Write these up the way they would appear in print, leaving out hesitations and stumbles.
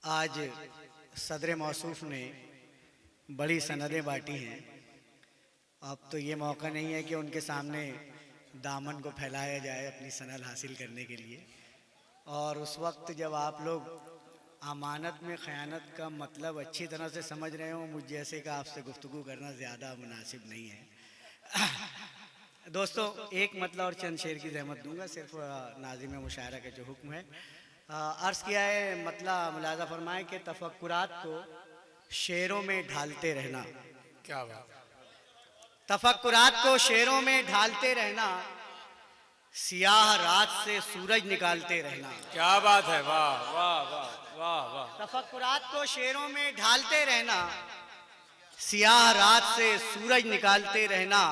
आज सदर मौसूफ ने बड़ी सनदें बांटी हैं। अब तो ये मौका नहीं है कि उनके सामने दामन को फैलाया जाए अपनी सनद हासिल करने के लिए। और उस वक्त जब आप लोग अमानत में ख़यानत का मतलब अच्छी तरह से समझ रहे हो, मुझ जैसे का आपसे गुफ्तगू करना ज़्यादा मुनासिब नहीं है। दोस्तों, एक मतलब और चंद शेर की ज़हमत दूंगा, सिर्फ नाज़िम मुशायरा का जो हुक्म है। अर्ज़ किया है, मतलब मुलाज़ा फरमाएं कि तफक्कुरात को शेरों में ढालते रहना। क्या बात, तफक्कुरात को शेरों में ढालते रहना, सियाह रात से सूरज निकालते रहना। क्या बात है, वाह वाह वाह वाह वाह। तफक्कुरात को शेरों में ढालते रहना, सियाह रात से सूरज निकालते रहना,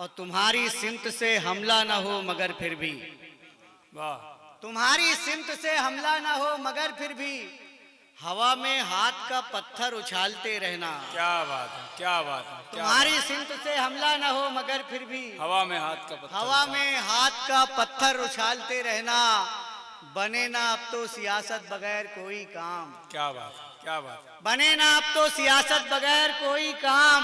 और तुम्हारी सिमत से हमला न हो मगर फिर भी, वाह, तुम्हारी सिमत से हमला न हो मगर फिर भी हवा में हाथ का पत्थर उछालते रहना। क्या बात है, क्या बात है, क्या तुम्हारी सिमत से हमला न हो मगर फिर भी हवा में हाथ का पत्थर, हवा में हाथ का पत्थर उछालते रहना। बने ना अब तो सियासत बगैर कोई काम, क्या बात है, क्या बात है। बने ना अब तो सियासत बगैर कोई काम,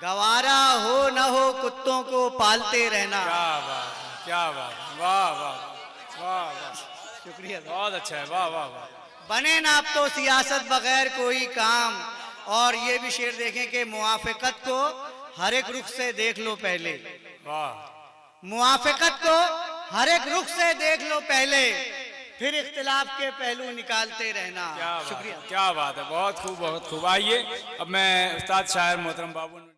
गवारा हो न हो कुत्तों को पालते रहना। क्या बात है, क्या बात है, वाह वाह वाह वाह, शुक्रिया। बहुत अच्छा है, वाह वाह वाह। बने ना अब तो सियासत बगैर कोई काम। और ये भी शेर देखें कि मुआफ़क़त को हर एक रुख से देख लो पहले, वाह, मुआफ़क़त को हर एक रुख से देख लो पहले, फिर इख्तिलाफ के पहलू निकालते रहना। क्या बात शुक्रिया। है, क्या बात है, बहुत खूब बहुत खूब। आइए अब मैं उस्ताद शायर मोहतरम बाबू